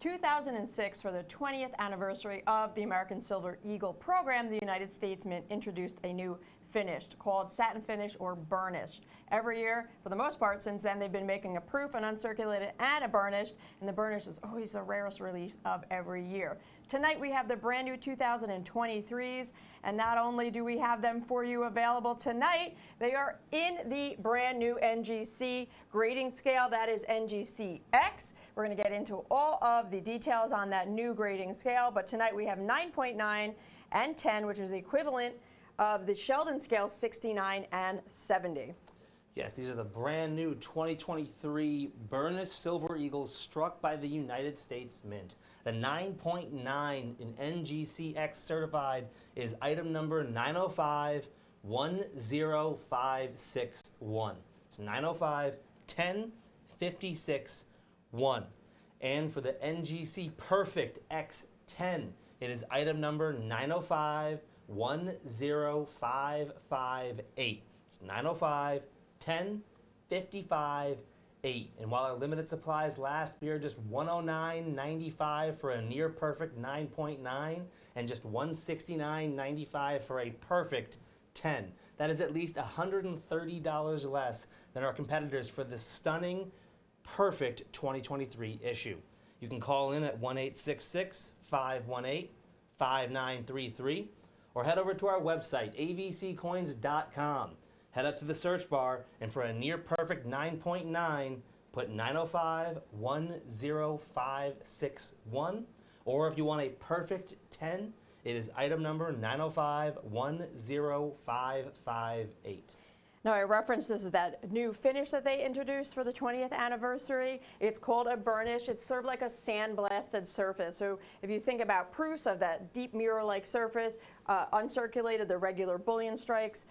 2006, for the 20th anniversary of the American Silver Eagle program, the United States Mint introduced a new finished called satin finish or burnished. Every year, for the most part, since then, they've been making a proof, an uncirculated, and a burnished, and the burnished is always the rarest release of every year. Tonight, we have the brand new 2023s, and not only do we have them for you available tonight, they are in the brand new NGC grading scale. That is NGC X. We're going to get into all of the details on that new grading scale, but tonight we have 9.9 and 10, which is the equivalent of the Sheldon scale 69 and 70. Yes, these are the brand new 2023 Burnished Silver Eagles struck by the United States Mint. The 9.9 in NGC X certified is item number 905-10561. It's 905-1056-1. And for the NGC Perfect X10, it is item number 905-10558. It's 905-1055-8. And while our limited supplies last, we are just $109.95 for a near perfect 9.9 and just $169.95 for a perfect 10. That is at least $130 less than our competitors for this stunning perfect 2023 issue. You can call in at 1-866-518-5933 or head over to our website, avccoins.com. Head up to the search bar, and for a near perfect 9.9, put 905-10561. Or if you want a perfect 10, it is item number 905-10558. Now, I referenced this is that new finish that they introduced for the 20th anniversary. It's called a burnish. It's sort of like a sandblasted surface. So if you think about proofs of that deep mirror-like surface, uncirculated, the regular bullion strikes,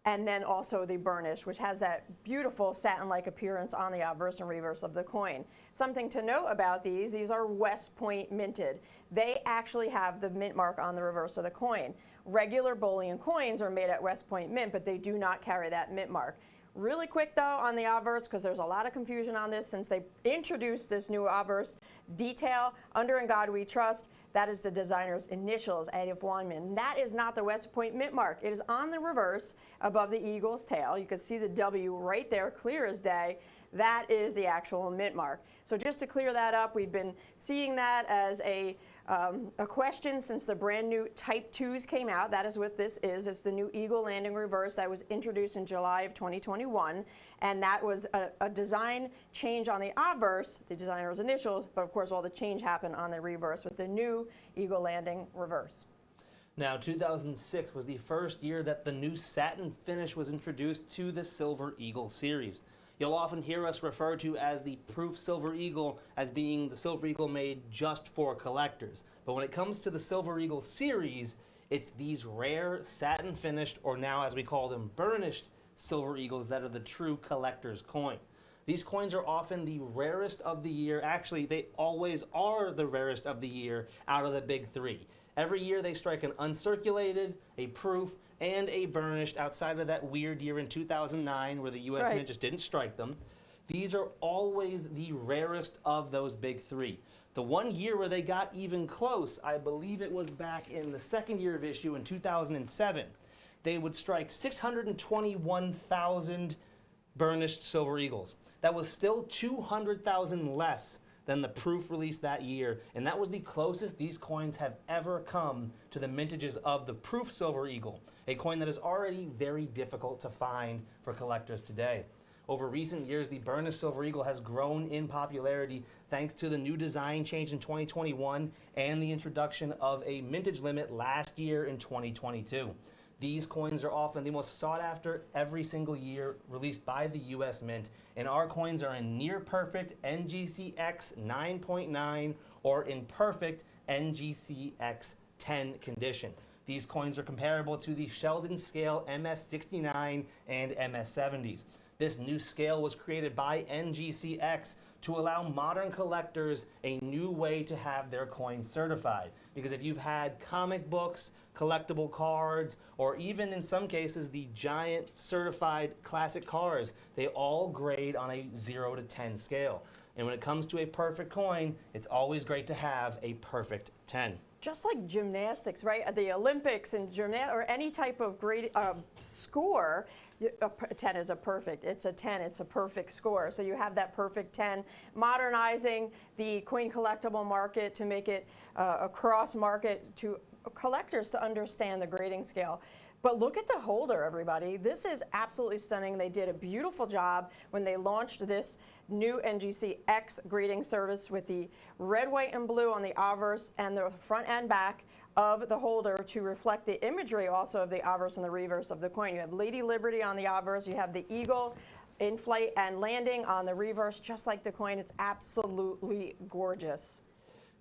and then also the burnish, which has that beautiful satin-like appearance on the obverse and reverse of the coin. Something to note about these are West Point minted. They actually have the mint mark on the reverse of the coin. Regular bullion coins are made at West Point Mint, but they do not carry that mint mark. Really quick though on the obverse, because there's a lot of confusion on this since they introduced this new obverse detail, Under In God We Trust. That is the designer's initials, Adolf Weinman. That is not the West Point mint mark. It is on the reverse above the eagle's tail. You can see the W right there, clear as day. That is the actual mint mark. So just to clear that up, we've been seeing that as a question since the brand new Type 2s came out. That is what this is. It's the new Eagle Landing Reverse that was introduced in July of 2021. And that was a design change on the obverse, the designer's initials, but of course all the change happened on the reverse with the new Eagle Landing Reverse. Now, 2006 was the first year that the new satin finish was introduced to the Silver Eagle series. You'll often hear us refer to as the Proof Silver Eagle as being the Silver Eagle made just for collectors. But when it comes to the Silver Eagle series, it's these rare satin finished, or now as we call them, burnished Silver Eagles that are the true collector's coin. These coins are often the rarest of the year. Actually, they always are the rarest of the year out of the big three. Every year they strike an uncirculated, a proof, and a burnished outside of that weird year in 2009 where the U.S. Mint just didn't strike them. These are always the rarest of those big three. The one year where they got even close, I believe it was back in the second year of issue in 2007. They would strike 621,000 burnished Silver Eagles. That was still 200,000 less than the proof release that year, and that was the closest these coins have ever come to the mintages of the proof Silver Eagle, a coin that is already very difficult to find for collectors today. Over recent years, the burnished Silver Eagle has grown in popularity thanks to the new design change in 2021 and the introduction of a mintage limit last year in 2022. These coins are often the most sought after every single year released by the U.S. Mint, and our coins are in near perfect NGC X9.9 or in perfect NGC X10 condition. These coins are comparable to the Sheldon scale MS69 and MS70s. This new scale was created by NGC X to allow modern collectors a new way to have their coins certified. Because if you've had comic books, collectible cards, or even in some cases the giant certified classic cars, they all grade on a 0 to 10 scale. And when it comes to a perfect coin, it's always great to have a perfect 10. Just like gymnastics, right? At the Olympics and or any type of great score, a 10 is a perfect. It's a 10. It's a perfect score. So you have that perfect 10, modernizing the coin collectible market to make it a cross market to collectors to understand the grading scale. But look at the holder, everybody. This is absolutely stunning. They did a beautiful job when they launched this new NGC X grading service with the red, white, and blue on the obverse and the front and back of the holder to reflect the imagery also of the obverse and the reverse of the coin. You have Lady Liberty on the obverse. You have the eagle in flight and landing on the reverse, just like the coin. It's absolutely gorgeous.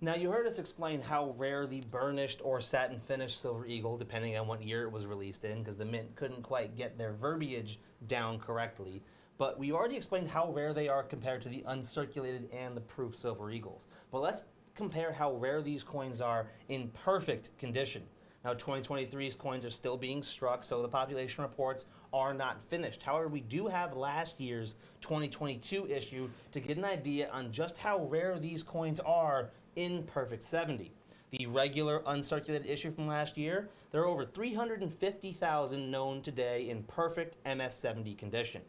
Now, you heard us explain how rare the burnished or satin finished Silver Eagle, depending on what year it was released in, because the mint couldn't quite get their verbiage down correctly. But we already explained how rare they are compared to the uncirculated and the proof Silver Eagles. But let's compare how rare these coins are in perfect condition. Now, 2023's coins are still being struck, so the population reports are not finished. However, we do have last year's 2022 issue to get an idea on just how rare these coins are in perfect 70. The regular uncirculated issue from last year, there are over 350,000 known today in perfect MS-70 condition.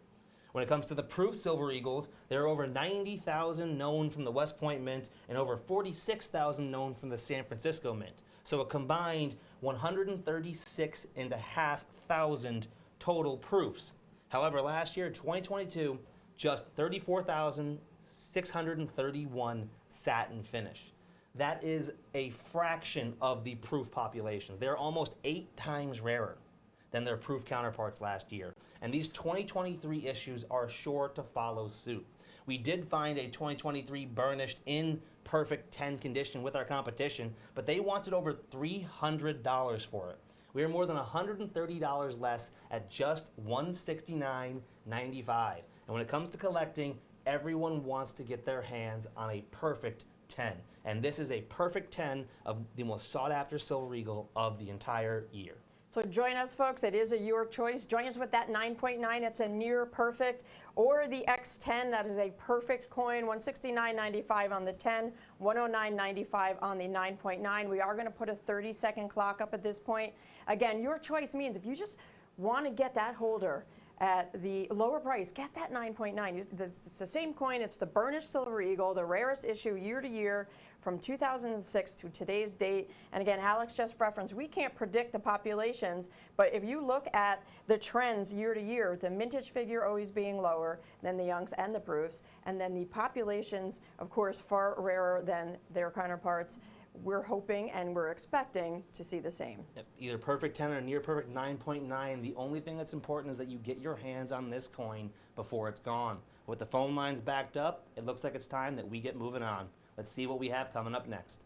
When it comes to the proof Silver Eagles, there are over 90,000 known from the West Point Mint and over 46,000 known from the San Francisco Mint. So a combined 136,500 total proofs. However, last year, 2022, just 34,631 satin finish. That is a fraction of the proof population. They're almost 8 times rarer than their proof counterparts last year. And these 2023 issues are sure to follow suit. We did find a 2023 burnished in perfect 10 condition with our competition, but they wanted over $300 for it. We are more than $130 less at just $169.95. And when it comes to collecting, everyone wants to get their hands on a perfect 10. And this is a perfect 10 of the most sought after Silver Eagle of the entire year. So join us, folks. It is your choice. Join us with that 9.9. It's a near perfect. Or the X10, that is a perfect coin, $169.95 on the 10, $109.95 on the 9.9. We are going to put a 30-second clock up at this point. Again, your choice means if you just want to get that holder at the lower price, get that 9.9. It's the same coin. It's the burnished Silver Eagle, the rarest issue year to year from 2006 to today's date. And again, Alex just referenced, we can't predict the populations, but if you look at the trends year to year, the mintage figure always being lower than the youngs and the proofs, and then the populations, of course, far rarer than their counterparts. We're hoping and we're expecting to see the same. Yep. Either perfect 10 or near perfect 9.9. The only thing that's important is that you get your hands on this coin before it's gone. With the phone lines backed up, it looks like it's time that we get moving on. Let's see what we have coming up next.